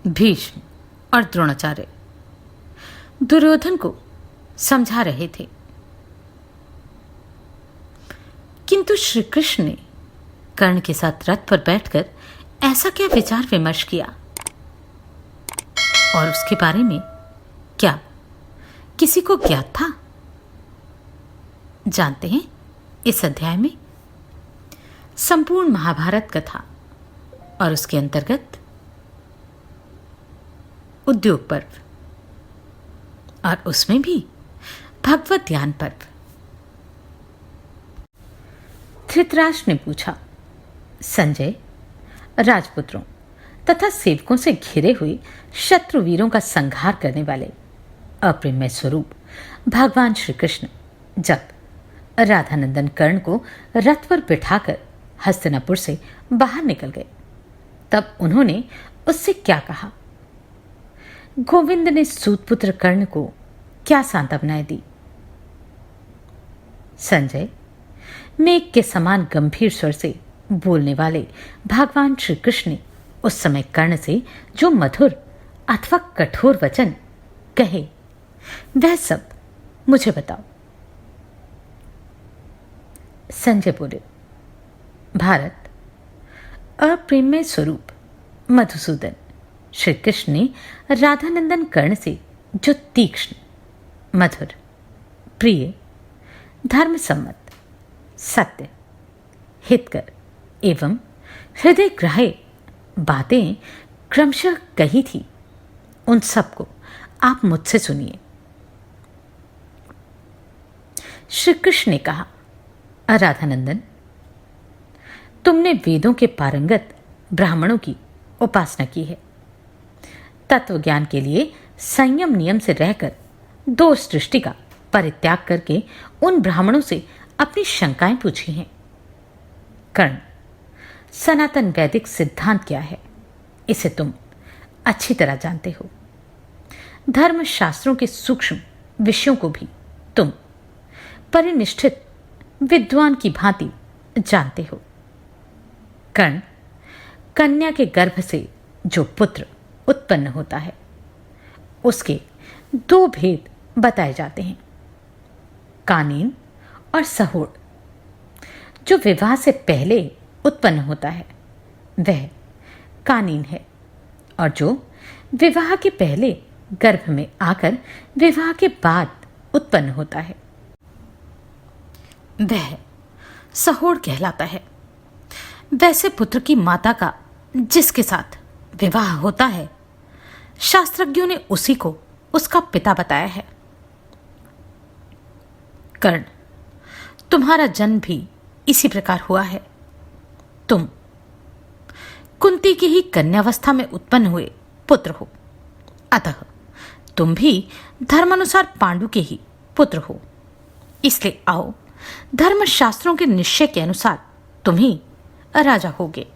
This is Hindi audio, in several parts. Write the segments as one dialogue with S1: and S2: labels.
S1: भीष्म और द्रोणाचार्य दुर्योधन को समझा रहे थे, किंतु श्री कृष्ण ने कर्ण के साथ रथ पर बैठकर ऐसा क्या विचार विमर्श किया और उसके बारे में क्या किसी को ज्ञात था? जानते हैं इस अध्याय में संपूर्ण महाभारत कथा और उसके अंतर्गत उद्योग पर्व और उसमें भी भगवत ज्ञान पर्व। धृतराष्ट्र ने पूछा, संजय, राजपुत्रों तथा सेवकों से घिरे हुए शत्रु वीरों का संहार करने वाले अप्रिमेय स्वरूप भगवान श्री कृष्ण जब राधानंदन कर्ण को रथ पर बिठाकर हस्तिनापुर से बाहर निकल गए, तब उन्होंने उससे क्या कहा? गोविंद ने सूतपुत्र कर्ण को क्या सांत्वनाएं दी? संजय, मेघ के समान गंभीर स्वर से बोलने वाले भगवान श्री कृष्ण ने उस समय कर्ण से जो मधुर अथवा कठोर वचन कहे, वह सब मुझे बताओ। संजय बोले, भारत, अप्रेम्य स्वरूप मधुसूदन, श्री कृष्ण ने राधानंदन कर्ण से जो तीक्ष्ण, मधुर, प्रिय, धर्मसम्मत, सत्य, हितकर एवं हृदय ग्राह्य बातें क्रमशः कही थी, उन सबको आप मुझसे सुनिए। श्री कृष्ण ने कहा, राधानंदन, तुमने वेदों के पारंगत ब्राह्मणों की उपासना की है। तत्व ज्ञान के लिए संयम नियम से रहकर दोष दृष्टि का परित्याग करके उन ब्राह्मणों से अपनी शंकाएं पूछी हैं। कर्ण, सनातन वैदिक सिद्धांत क्या है, इसे तुम अच्छी तरह जानते हो। धर्म शास्त्रों के सूक्ष्म विषयों को भी तुम परिनिष्ठित विद्वान की भांति जानते हो। कर्ण, कन्या के गर्भ से जो पुत्र उत्पन्न होता है, उसके दो भेद बताए जाते हैं, कानीन और सहोड़। जो विवाह से पहले उत्पन्न होता है वह कानीन है, और जो विवाह के पहले गर्भ में आकर विवाह के बाद उत्पन्न होता है वह सहोड़ कहलाता है। वैसे पुत्र की माता का जिसके साथ विवाह होता है, शास्त्रज्ञों ने उसी को उसका पिता बताया है। कर्ण, तुम्हारा जन्म भी इसी प्रकार हुआ है। तुम कुंती की ही कन्यावस्था में उत्पन्न हुए पुत्र हो, अतः तुम भी धर्मानुसार पांडु के ही पुत्र हो। इसलिए आओ, धर्मशास्त्रों के निश्चय के अनुसार तुम ही राजा होगे।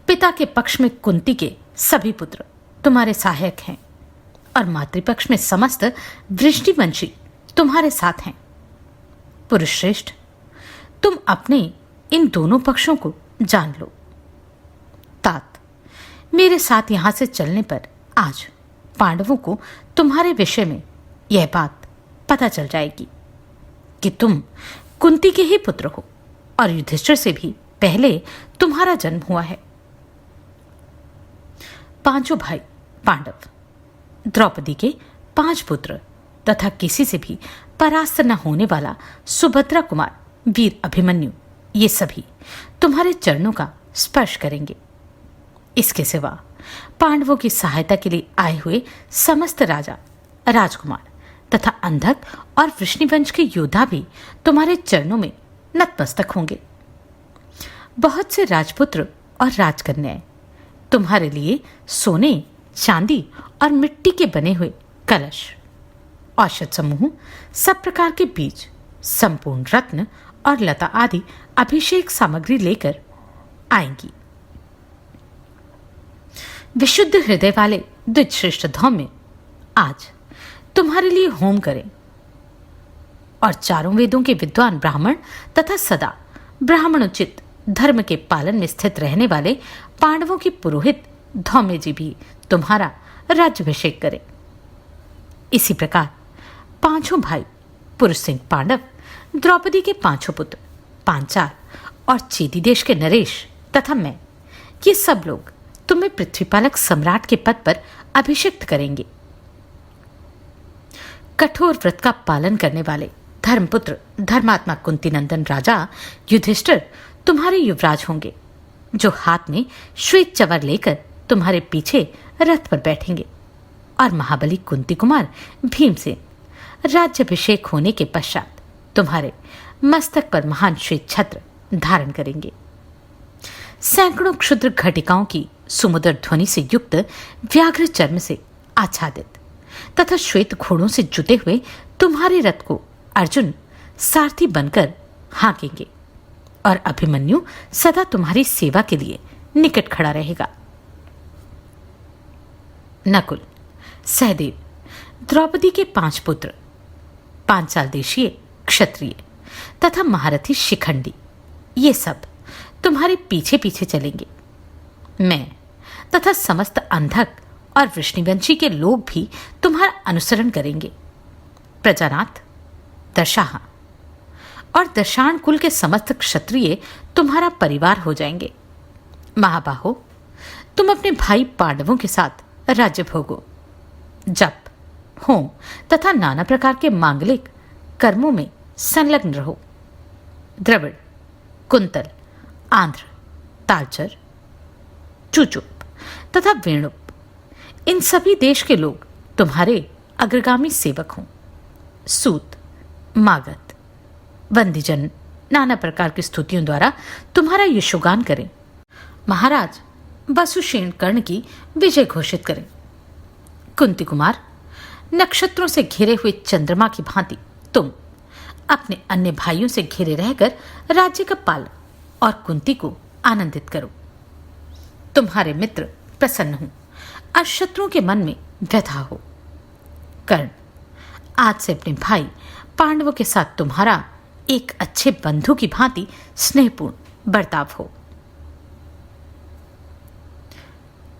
S1: पिता के पक्ष में कुंती के सभी पुत्र तुम्हारे सहायक हैं और मातृपक्ष में समस्त वृष्णिवंशी तुम्हारे साथ हैं। पुरुषश्रेष्ठ, तुम अपने इन दोनों पक्षों को जान लो। तात, मेरे साथ यहां से चलने पर आज पांडवों को तुम्हारे विषय में यह बात पता चल जाएगी कि तुम कुंती के ही पुत्र हो और युधिष्ठिर से भी पहले तुम्हारा जन्म हुआ है। पांचों भाई पांडव, द्रौपदी के 5 पुत्र तथा किसी से भी परास्त न होने वाला सुभद्रा कुमार वीर अभिमन्यु, ये सभी तुम्हारे चरणों का स्पर्श करेंगे। इसके सिवा पांडवों की सहायता के लिए आए हुए समस्त राजा, राजकुमार तथा अंधक और वृष्णिवंश के योद्धा भी तुम्हारे चरणों में नतमस्तक होंगे। बहुत से राजपुत्र और राजकन्याएं तुम्हारे लिए सोने, चांदी और मिट्टी के बने हुए कलश, औषध समूह, सब प्रकार के बीज, संपूर्ण रत्न और लता आदि अभिषेक सामग्री लेकर आएंगी। विशुद्ध हृदय वाले द्विजश्रेष्ठ धौम्य आज तुम्हारे लिए होम करें और चारों वेदों के विद्वान ब्राह्मण तथा सदा ब्राह्मणोचित धर्म के पालन में स्थित रहने वाले पांडवों की पुरोहित धौम्य भी तुम्हारा राज्याभिषेक करें। इसी प्रकार पांचों भाई पुरुष सिंह पांडव, द्रौपदी के पांचों पुत्र पांचाल और चेदी देश के नरेश तथा मैं, ये सब लोग तुम्हें पृथ्वीपालक सम्राट के पद पर अभिषिक्त करेंगे। कठोर व्रत का पालन करने वाले धर्मपुत्र धर्मात्मा कुंती नंदन राजा युधिष्ठिर तुम्हारे युवराज होंगे, जो हाथ में श्वेत चवर लेकर तुम्हारे पीछे रथ पर बैठेंगे। और महाबली कुंती कुमार भीमसेन राज्याभिषेक होने के पश्चात तुम्हारे मस्तक पर महान श्वेत छत्र धारण करेंगे। सैकड़ों क्षुद्र घटिकाओं की सुमधुर ध्वनि से युक्त व्याघ्र चर्म से आच्छादित तथा श्वेत घोड़ों से जुते हुए तुम्हारे रथ को अर्जुन सारथी बनकर हाँकेंगे और अभिमन्यु सदा तुम्हारी सेवा के लिए निकट खड़ा रहेगा। नकुल, सहदेव, द्रौपदी के 5 पुत्र, पांचाल देशीय क्षत्रिय तथा महारथी शिखंडी, ये सब तुम्हारे पीछे पीछे चलेंगे। मैं तथा समस्त अंधक और वृष्णिवंशी के लोग भी तुम्हारा अनुसरण करेंगे। प्रजानाथ, दशाहा और दशाण कुल के समस्त क्षत्रिय तुम्हारा परिवार हो जाएंगे। महाबाहो, तुम अपने भाई पांडवों के साथ राज्य भोगो, जप, होम तथा नाना प्रकार के मांगलिक कर्मों में संलग्न रहो। द्रविड़, कुंतल, आंध्र, तालचर, चुचुप तथा वेणुप, इन सभी देश के लोग तुम्हारे अग्रगामी सेवक हों। सूत, मागध, बंदीजन नाना प्रकार की स्तुतियों द्वारा तुम्हारा यशोगान करें। महाराज वसुषेण कर्ण की विजय घोषित करें। कुंती कुमार, नक्षत्रों से घिरे हुए चंद्रमा की भांति तुम अपने अन्य भाइयों से घिरे रहकर राज्य का पालन और कुंती को आनंदित करो। तुम्हारे मित्र प्रसन्न हो और शत्रुओं के मन में व्यथा हो। कर्ण, आज से अपने भाई पांडवों के साथ तुम्हारा एक अच्छे बंधु की भांति स्नेहपूर्ण बर्ताव हो।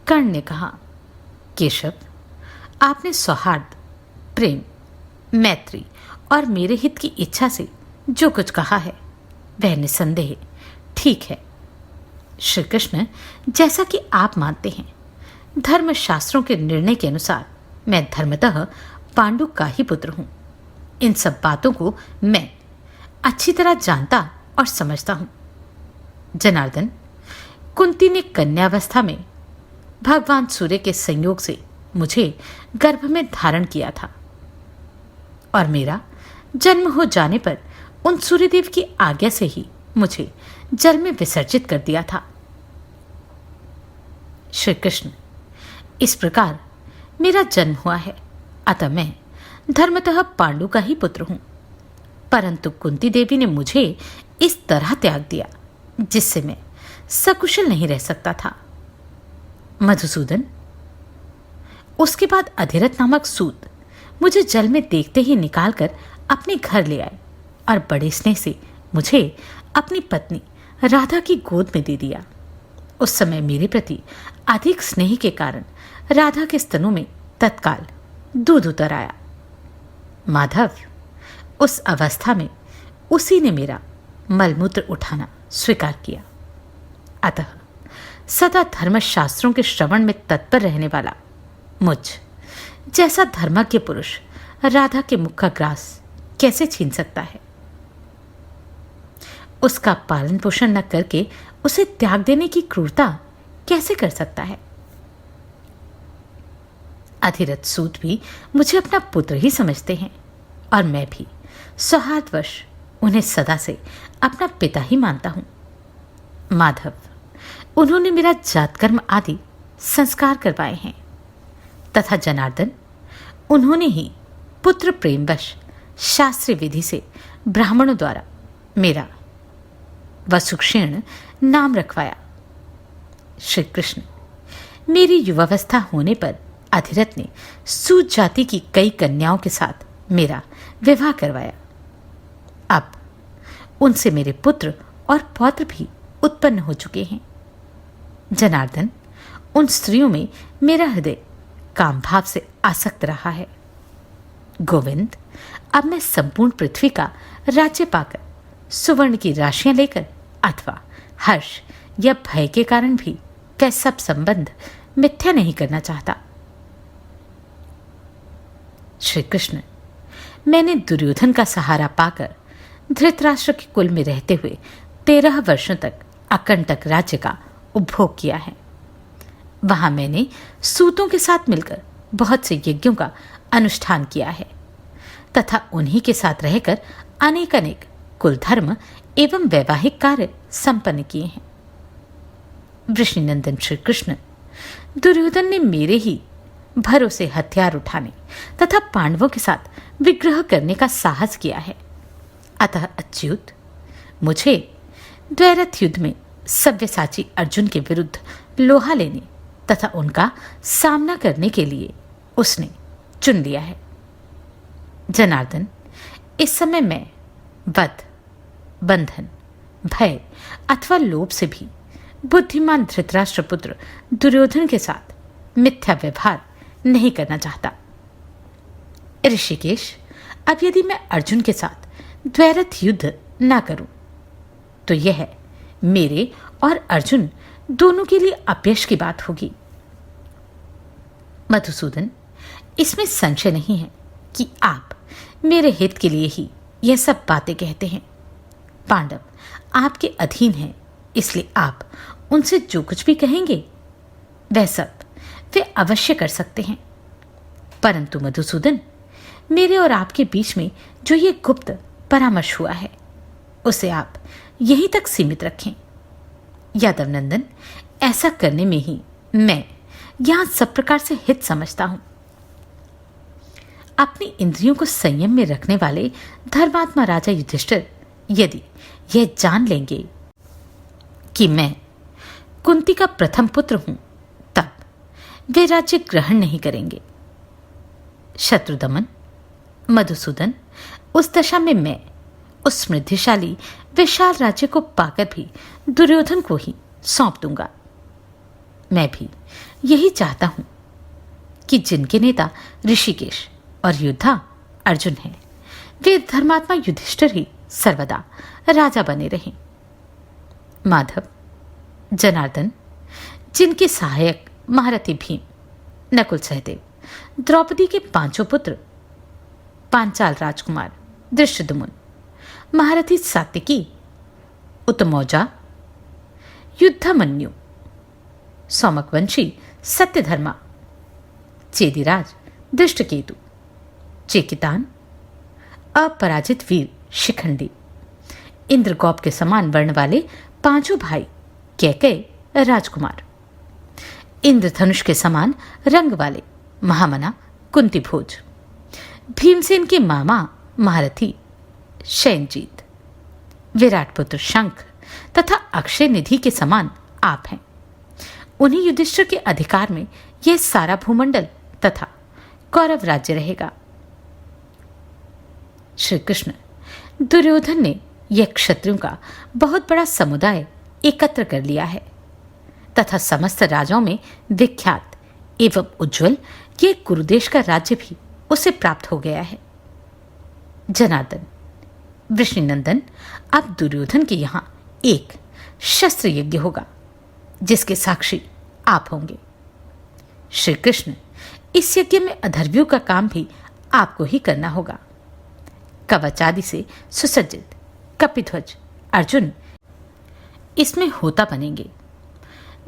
S1: कर्ण ने कहा, केशव, आपने सौहार्द, प्रेम, मैत्री और मेरे हित की इच्छा से जो कुछ कहा है वह निसंदेह ठीक है। श्री कृष्ण, जैसा कि आप मानते हैं, धर्मशास्त्रों के निर्णय के अनुसार मैं धर्मतः पांडु का ही पुत्र हूं। इन सब बातों को मैं अच्छी तरह जानता और समझता हूं। जनार्दन, कुंती ने कन्यावस्था में भगवान सूर्य के संयोग से मुझे गर्भ में धारण किया था और मेरा जन्म हो जाने पर उन सूर्यदेव की आज्ञा से ही मुझे जल में विसर्जित कर दिया था। श्री कृष्ण, इस प्रकार मेरा जन्म हुआ है, अतः मैं धर्मतः पांडु का ही पुत्र हूं। परंतु कुंती देवी ने मुझे इस तरह त्याग दिया जिससे मैं सकुशल नहीं रह सकता था। मधुसूदन, उसके बाद अधिरथ नामक सूत मुझे जल में देखते ही निकालकर अपने घर ले आए और बड़े स्नेह से मुझे अपनी पत्नी राधा की गोद में दे दिया। उस समय मेरे प्रति अधिक स्नेह के कारण राधा के स्तनों में तत्काल दूध उतर आया। माधव, उस अवस्था में उसी ने मेरा मलमूत्र उठाना स्वीकार किया। अतः सदा धर्मशास्त्रों के श्रवण में तत्पर रहने वाला मुझ जैसा धर्मज्ञ पुरुष राधा के मुख का ग्रास कैसे छीन सकता है? उसका पालन पोषण न करके उसे त्याग देने की क्रूरता कैसे कर सकता है? अधिरथ सूत भी मुझे अपना पुत्र ही समझते हैं और मैं भी सौहार्दवश उन्हें सदा से अपना पिता ही मानता हूं। माधव, उन्होंने मेरा जातकर्म आदि संस्कार करवाए हैं तथा जनार्दन, उन्होंने ही पुत्र प्रेमवश शास्त्रीय विधि से ब्राह्मणों द्वारा मेरा वसुक्षेण नाम रखवाया। श्री कृष्ण, मेरी युवावस्था होने पर अधिरथ ने सूत जाति की कई कन्याओं के साथ मेरा विवाह करवाया। अब उनसे मेरे पुत्र और पौत्र भी उत्पन्न हो चुके हैं। जनार्दन, उन स्त्रियों में मेरा हृदय काम भाव से आसक्त रहा है। गोविंद, अब मैं संपूर्ण पृथ्वी का राज्य पाकर सुवर्ण की राशियां लेकर अथवा हर्ष या भय के कारण भी वह सब संबंध मिथ्या नहीं करना चाहता। श्री कृष्ण, मैंने दुर्योधन का सहारा पाकर धृतराष्ट्र के कुल में रहते हुए 13 वर्षों तक अकंटक राज्य का उपभोग किया है। वहां मैंने सूतों के साथ मिलकर बहुत से यज्ञों का अनुष्ठान किया है तथा उन्हीं के साथ रहकर अनेक अनेक कुल धर्म एवं वैवाहिक कार्य संपन्न किए हैं। वृष्णिनंदन श्री कृष्ण, दुर्योधन ने मेरे ही भरोसे हथियार उठाने तथा पांडवों के साथ विग्रह करने का साहस किया है। अतः अच्युत, मुझे द्वैरथ युद्ध में सव्यसाची अर्जुन के विरुद्ध लोहा लेने तथा उनका सामना करने के लिए उसने चुन लिया है। जनार्दन, इस समय मैं वध, बंधन, भय अथवा लोभ से भी बुद्धिमान धृतराष्ट्र पुत्र दुर्योधन के साथ मिथ्या व्यवहार नहीं करना चाहता। ऋषिकेश, अब यदि मैं अर्जुन के साथ द्वैरथ युद्ध ना करूं तो यह मेरे और अर्जुन दोनों के लिए अपयश की बात होगी। मधुसूदन, इसमें संशय नहीं है कि आप मेरे हित के लिए ही यह सब बातें कहते हैं। पांडव आपके अधीन हैं, इसलिए आप उनसे जो कुछ भी कहेंगे वह सब वे अवश्य कर सकते हैं। परंतु मधुसूदन, मेरे और आपके बीच में जो ये गुप्त परामर्श हुआ है उसे आप यहीं तक सीमित रखें। यादव नंदन, ऐसा करने में ही मैं यहां सब प्रकार से हित समझता हूं। अपनी इंद्रियों को संयम में रखने वाले धर्मात्मा राजा युधिष्ठिर यदि यह जान लेंगे कि मैं कुंती का प्रथम पुत्र हूं, तब वे राज्य ग्रहण नहीं करेंगे। शत्रुदमन, मधुसूदन, उस दशा में मैं उस समृद्धिशाली विशाल राज्य को पाकर भी दुर्योधन को ही सौंप दूंगा। मैं भी यही चाहता हूं कि जिनके नेता ऋषिकेश और योद्धा अर्जुन हैं, वे धर्मात्मा युधिष्ठिर ही सर्वदा राजा बने रहें। माधव, जनार्दन, जिनके सहायक महारथी भीम, नकुल सहदेव, द्रौपदी के 5 पुत्र, पांचाल राजकुमार धृष्टद्युम्न, महारथी सात्विकी, उत्तमौजा, युद्धमन्यु, सौमकवंशी सत्यधर्मा, चेदिराज दृष्टकेतु, चेकितान, अपराजित वीर शिखंडी, इंद्रगौप के समान वर्ण वाले 5 भाई कैकेय राजकुमार, इंद्रधनुष के समान रंग वाले महामना कुंती भोज, भीमसेन के मामा महारथी शयनजीत, विराट पुत्र शंख तथा अक्षय निधि के समान आप हैं। उन्हीं युधिष्ठिर के अधिकार में यह सारा भूमंडल तथा कौरव राज्य रहेगा। श्री कृष्ण, दुर्योधन ने यह क्षत्रियों का बहुत बड़ा समुदाय एकत्र कर लिया है तथा समस्त राजाओं में विख्यात एवं उज्ज्वल ये कुरुदेश का राज्य भी उसे प्राप्त हो गया है। जनार्दन, वृष्णिनंदन, अब दुर्योधन के यहां एक शस्त्र यज्ञ होगा जिसके साक्षी आप होंगे। श्री कृष्ण, इस यज्ञ में अधर्वियों का काम भी आपको ही करना होगा। कवच आदि से सुसज्जित कपिध्वज अर्जुन इसमें होता बनेंगे।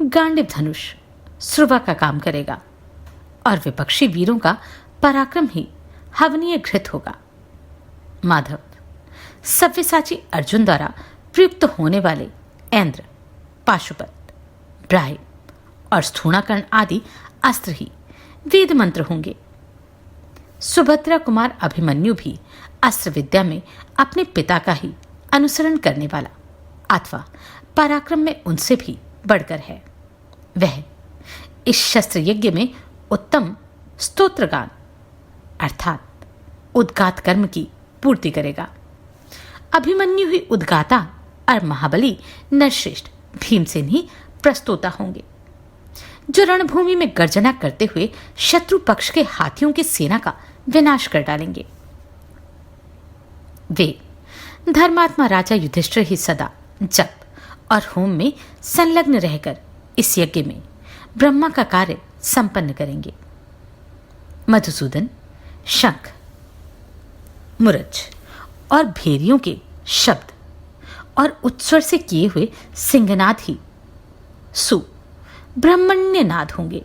S1: गांडीव धनुष श्रुवा का काम करेगा और विपक्षी वीरों का पराक्रम ही हवनीय घृत होगा। माधव, सव्यसाची अर्जुन द्वारा प्रयुक्त होने वाले ऐन्द्र, पाशुपत, ब्राह्य और स्थूणाकर्ण आदि अस्त्र ही वेद मंत्र होंगे। सुभद्रा कुमार अभिमन्यु भी अस्त्र विद्या में अपने पिता का ही अनुसरण करने वाला अथवा पराक्रम में उनसे भी बढ़कर है। वह इस शस्त्र यज्ञ में उत्तम स्तोत्रगान अर्थात उद्गात कर्म की पूर्ति करेगा। अभिमन्यु ही उद्गाता और महाबली नरश्रेष्ठ भीमसेन ही प्रस्तोता होंगे, जो रणभूमि में गर्जना करते हुए शत्रु पक्ष के हाथियों की सेना का विनाश कर डालेंगे। वे धर्मात्मा राजा युधिष्ठिर ही सदा जप और होम में संलग्न रहकर इस यज्ञ में ब्रह्मा का कार्य संपन्न करेंगे। मधुसूदन शंख, मुरज और भेरियों के शब्द और उत्स्वर से किए हुए सिंहनाद ही ब्रह्मण्य नाद होंगे।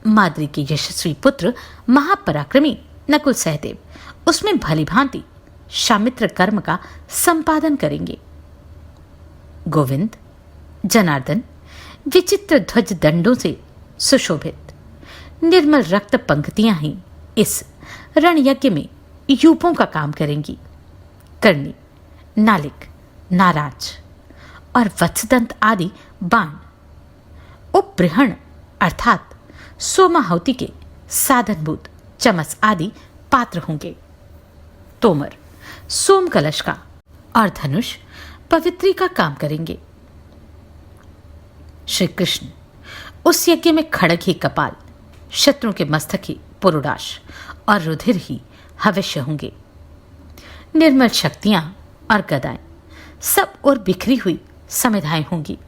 S1: माद्री के यशस्वी पुत्र महापराक्रमी नकुल सहदेव उसमें भलीभांति शामित्र कर्म का संपादन करेंगे। गोविंद, जनार्दन विचित्र ध्वज दंडों से सुशोभित निर्मल रक्त पंक्तियां ही इस रण यज्ञ में यूपों का काम करेंगी। कर्णी, नालिक, नाराज और वत्सदंत आदि बाण उपबृहण अर्थात सोमाहुति के साधनभूत चमस आदि पात्र होंगे। तोमर सोम कलश का और धनुष पवित्री का काम करेंगे। श्री कृष्ण उस यज्ञ में खड़ग ही कपाल, शत्रु के मस्तक ही पुरोडाश और रुधिर ही हविष्य होंगे। निर्मल शक्तियां और गदाएं सब और बिखरी हुई समिधाएं होंगी।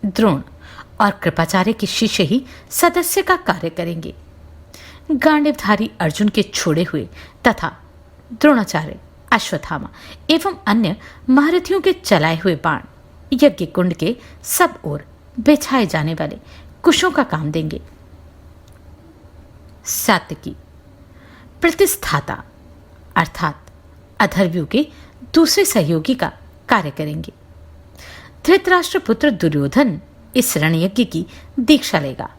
S1: द्रोण और कृपाचार्य के शिष्य ही सदस्य का कार्य करेंगे। गांडीवधारी अर्जुन के छोड़े हुए तथा द्रोणाचार्य, अश्वत्थामा एवं अन्य महारथियों के चलाए हुए बाण यज्ञ कुंड के सब ओर बिछाए जाने वाले कुशों का काम देंगे। सात्यकी प्रतिष्ठाता अर्थात अधर्व्यू के दूसरे सहयोगी का कार्य करेंगे। धृतराष्ट्र पुत्र दुर्योधन इस रणयज्ञ की दीक्षा लेगा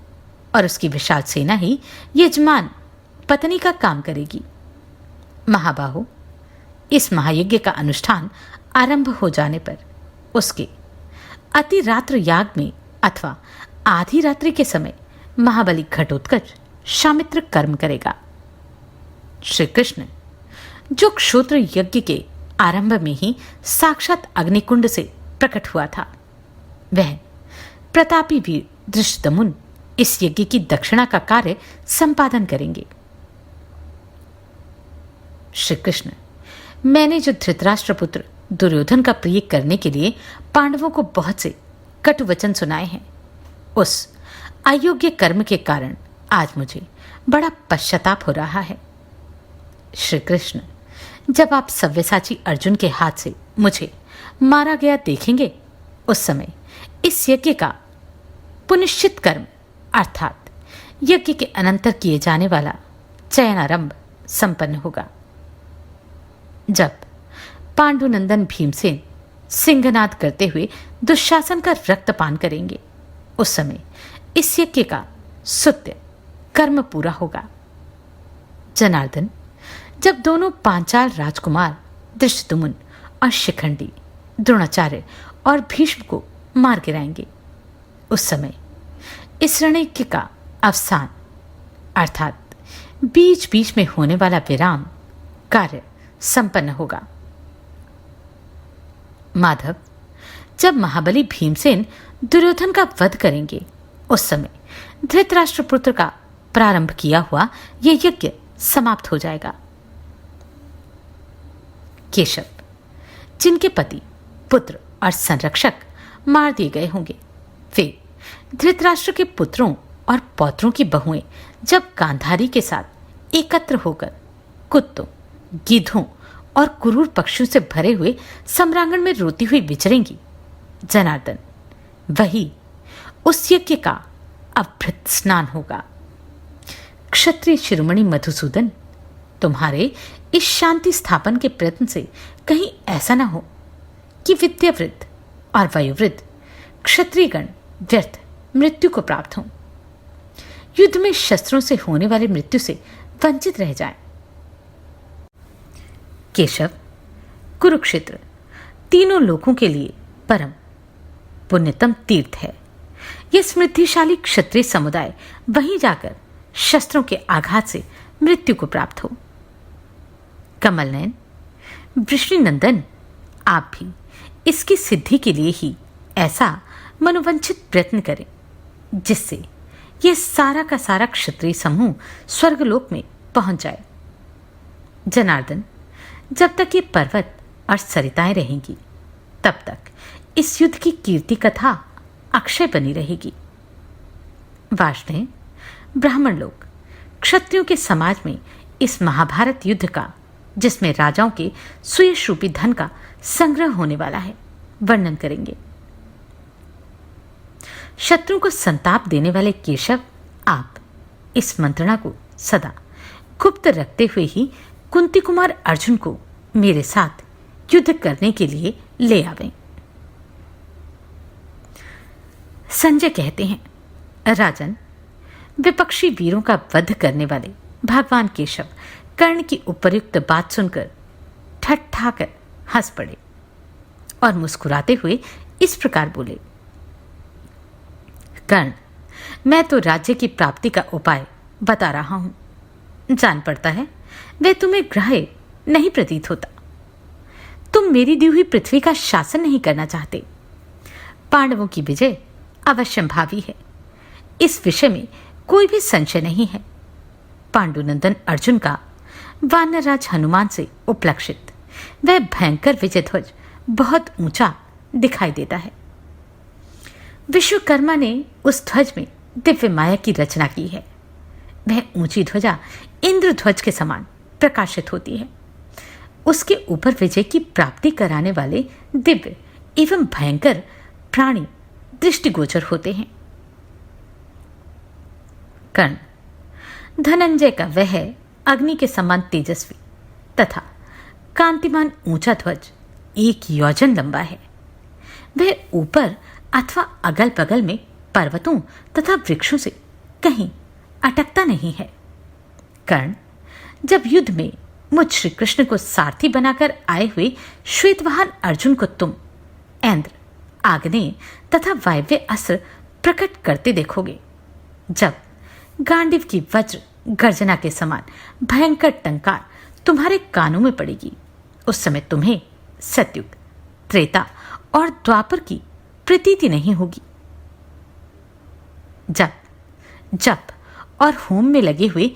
S1: और उसकी विशाल सेना ही यजमान पत्नी का काम करेगी। महाबाहु इस महायज्ञ का अनुष्ठान आरंभ हो जाने पर उसके अति रात्र याग में अथवा आधी रात्रि के समय महाबली घटोत्कच शामित्र कर्म करेगा। श्री कृष्ण जो क्षोत्र यज्ञ के आरंभ में ही साक्षात अग्निकुंड से प्रकट हुआ था, वह प्रतापी वीर धृष्टद्युम्न इस यज्ञ की दक्षिणा का कार्य संपादन करेंगे। श्री कृष्ण, मैंने जो धृतराष्ट्र पुत्र दुर्योधन का प्रिय करने के लिए पांडवों को बहुत से कटु वचन सुनाए हैं, उस अयोग्य कर्म के कारण आज मुझे बड़ा पश्चाताप हो रहा है। श्री कृष्ण, जब आप सव्यसाची अर्जुन के हाथ से मुझे मारा गया देखेंगे, उस समय इस यज्ञ का पुनिश्चित कर्म अर्थात यज्ञ के अनंतर किए जाने वाला चयनारंभ संपन्न होगा। जब पांडुनंदन भीमसेन सिंहनाद करते हुए दुशासन का रक्तपान करेंगे, उस समय इस यज्ञ का सुत्य कर्म पूरा होगा। जनार्दन जब दोनों पांचाल राजकुमार धृष्टद्युम्न और शिखंडी द्रोणाचार्य और भीष्म को मार गिराएंगे, उस समय इस रणयज्ञ का अवसान अर्थात बीच बीच में होने वाला विराम कार्य संपन्न होगा। माधव जब महाबली भीमसेन दुर्योधन का वध करेंगे, उस समय धृतराष्ट्र पुत्र का प्रारंभ किया हुआ यह यज्ञ समाप्त हो जाएगा। केशव जिनके पति, पुत्र और संरक्षक मार दिए गए होंगे, वे धृतराष्ट्र के पुत्रों और पौत्रों की बहुएं जब गांधारी के साथ एकत्र होकर कुत्तों, गिद्धों और क्रूर पक्षियों से भरे हुए सम्रांगण में रोती हुई विचरेंगी, जनार्दन वही उस यज्ञ का अभृत स्नान होगा। क्षत्रिय शिरोमणि मधुसूदन, तुम्हारे इस शांति स्थापन के प्रयत्न से कहीं ऐसा ना हो कि विद्यावृद्ध और वयोवृद्ध क्षत्रियगण व्यर्थ मृत्यु को प्राप्त हों, युद्ध में शस्त्रों से होने वाली मृत्यु से वंचित रह जाएं। केशव, कुरुक्षेत्र तीनों लोकों के लिए परम पुण्यतम तीर्थ है। यह समृद्धिशाली क्षत्रिय समुदाय वहीं जाकर शस्त्रों के आघात से मृत्यु को प्राप्त हो। कमलनयन, वृष्णिनंदन, आप भी इसकी सिद्धि के लिए ही ऐसा मनोवंचित प्रयत्न करें, जिससे यह सारा का सारा क्षत्रिय समूह स्वर्गलोक में पहुंच जाए। जनार्दन, जब तक ये पर्वत और सरिताएं रहेंगी, तब तक इस युद्ध की कीर्ति कथा अक्षय बनी रहेगी। वाष्णेय, ब्राह्मण लोग क्षत्रियों के समाज में इस महाभारत युद्ध का, जिसमें राजाओं के सुयश रूपी धन का संग्रह होने वाला है, वर्णन करेंगे। शत्रु को संताप देने वाले केशव, आप इस मंत्रणा को सदा गुप्त रखते हुए ही कुंती कुमार अर्जुन को मेरे साथ युद्ध करने के लिए ले आवें। संजय कहते हैं, राजन, विपक्षी वीरों का वध करने वाले भगवान केशव कर्ण की उपर्युक्त बात सुनकर ठट्ठाकर हंस पड़े और मुस्कुराते हुए इस प्रकार बोले, कर्ण, मैं तो राज्य की प्राप्ति का उपाय बता रहा हूं। जान पड़ता है वह तुम्हें ग्राह्य नहीं प्रतीत होता। तुम मेरी दी हुई पृथ्वी का शासन नहीं करना चाहते। पांडवों की विजय अवश्यंभावी है, इस विषय में कोई भी संशय नहीं है। पांडुनंदन अर्जुन का वानरराज हनुमान से उपलक्षित वह भयंकर विजय ध्वज बहुत ऊंचा दिखाई देता है। विश्वकर्मा ने उस ध्वज में दिव्य माया की रचना की है। वह ऊंची ध्वजा इंद्र ध्वज के समान प्रकाशित होती है। उसके ऊपर विजय की प्राप्ति कराने वाले दिव्य एवं भयंकर प्राणी दृष्टिगोचर होते हैं। कर्ण, धनंजय का वह अग्नि के समान तेजस्वी तथा कांतिमान ऊंचा ध्वज 1 योजन लंबा है। वह ऊपर अथवा अगल बगल में पर्वतों तथा वृक्षों से कहीं अटकता नहीं है। कर्ण, जब युद्ध में मुझ श्री कृष्ण को सारथी बनाकर आए हुए श्वेतवाहन अर्जुन को तुम इंद्र, आग्नेय तथा वायव्य अस्त्र प्रकट करते देखोगे, जब गांडीव की वज्र गर्जना के समान भयंकर टंकार तुम्हारे कानों में पड़ेगी, उस समय तुम्हें सतयुग, त्रेता और द्वापर की प्रतीति नहीं होगी। जप और होम में लगे हुए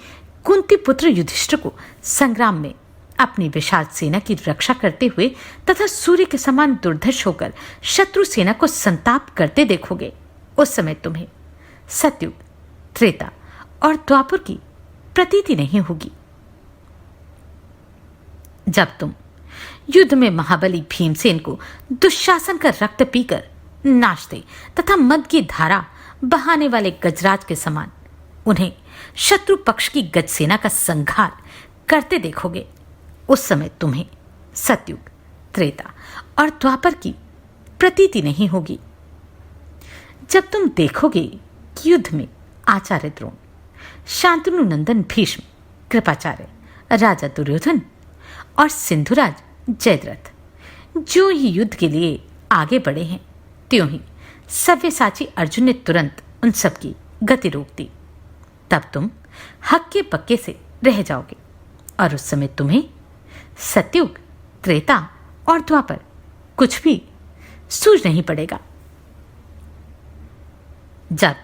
S1: कुंती पुत्र युधिष्ठिर को संग्राम में अपनी विशाल सेना की रक्षा करते हुए तथा सूर्य के समान दुर्धर्ष होकर शत्रु सेना को संताप करते देखोगे, उस समय तुम्हें सतयुग, त्रेता और द्वापर की प्रतीति नहीं होगी। जब तुम युद्ध में महाबली भीमसेन को दुशासन का रक्त पीकर नाचते तथा मद की धारा बहाने वाले गजराज के समान उन्हें शत्रु पक्ष की गजसेना का संहार करते देखोगे, उस समय तुम्हें सतयुग, त्रेता और द्वापर की प्रतीति नहीं होगी। जब तुम देखोगे कि युद्ध में आचार्य द्रोण, शांतनु नंदन भीष्म, कृपाचार्य, राजा दुर्योधन और सिंधुराज जयद्रथ जो ही युद्ध के लिए आगे बढ़े हैं, त्यों ही सव्यसाची अर्जुन ने तुरंत उन सबकी गति रोक दी। तब तुम हक्के पक्के से रह जाओगे और उस समय तुम्हें सतयुग, त्रेता और द्वापर कुछ भी सूझ नहीं पड़ेगा। जब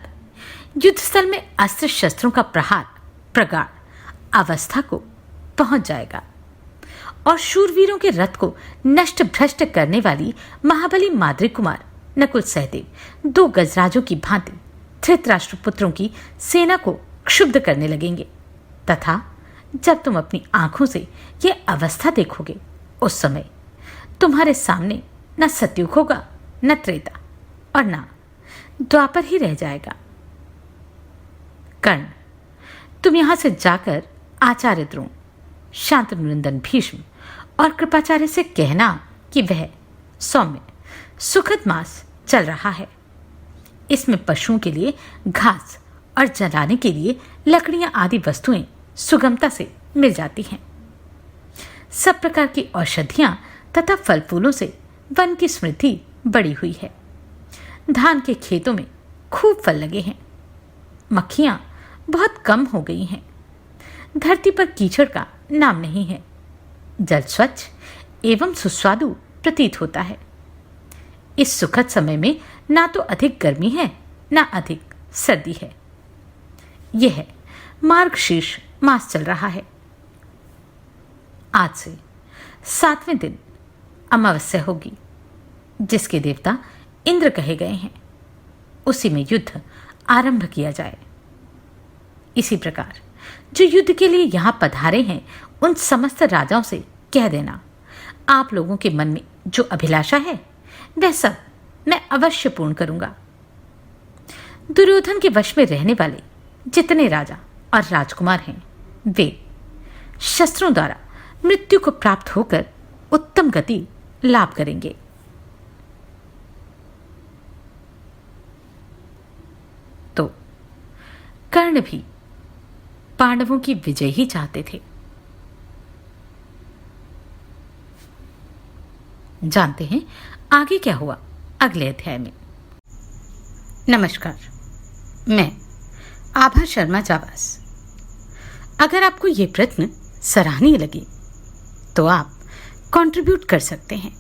S1: युद्धस्थल में अस्त्र शस्त्रों का प्रहार प्रगाढ़ अवस्था को पहुंच जाएगा और शूरवीरों के रथ को नष्ट भ्रष्ट करने वाली महाबली माद्री कुमार नकुल सहदेव 2 गजराजों की भांति धृतराष्ट्र पुत्रों की सेना को क्षुब्ध करने लगेंगे, तथा जब तुम अपनी आंखों से यह अवस्था देखोगे, उस समय तुम्हारे सामने न सतयुग होगा, न त्रेता और न द्वापर ही रह जाएगा। कर्ण, तुम यहां से जाकर आचार्य द्रोण, शांतनुनंदन भीष्म और कृपाचार्य से कहना कि वह सौम्य सुखद मास चल रहा है। इसमें पशुओं के लिए घास और जलाने के लिए लकड़ियां आदि वस्तुएं सुगमता से मिल जाती हैं। सब प्रकार की औषधियां तथा फल फूलों से वन की समृद्धि बढ़ी हुई है। धान के खेतों में खूब फल लगे हैं। मक्खियां बहुत कम हो गई हैं। धरती पर कीचड़ का नाम नहीं है। जल स्वच्छ एवं सुस्वादु प्रतीत होता है। इस सुखद समय में ना तो अधिक गर्मी है ना अधिक सर्दी है। यह है मार्गशीर्ष मास चल रहा है। आज से 7वें दिन अमावस्या होगी, जिसके देवता इंद्र कहे गए हैं। उसी में युद्ध आरंभ किया जाए। इसी प्रकार जो युद्ध के लिए यहां पधारे हैं उन समस्त राजाओं से कह देना, आप लोगों के मन में जो अभिलाषा है वह सब मैं अवश्य पूर्ण करूंगा। दुर्योधन के वश में रहने वाले जितने राजा और राजकुमार हैं वे शस्त्रों द्वारा मृत्यु को प्राप्त होकर उत्तम गति लाभ करेंगे। तो कर्ण भी पांडवों की विजय ही चाहते थे। जानते हैं आगे क्या हुआ अगले अध्याय में। नमस्कार, मैं आभा शर्मा जाबाज। अगर आपको ये प्रश्न सराहनीय लगे तो आप कंट्रीब्यूट कर सकते हैं।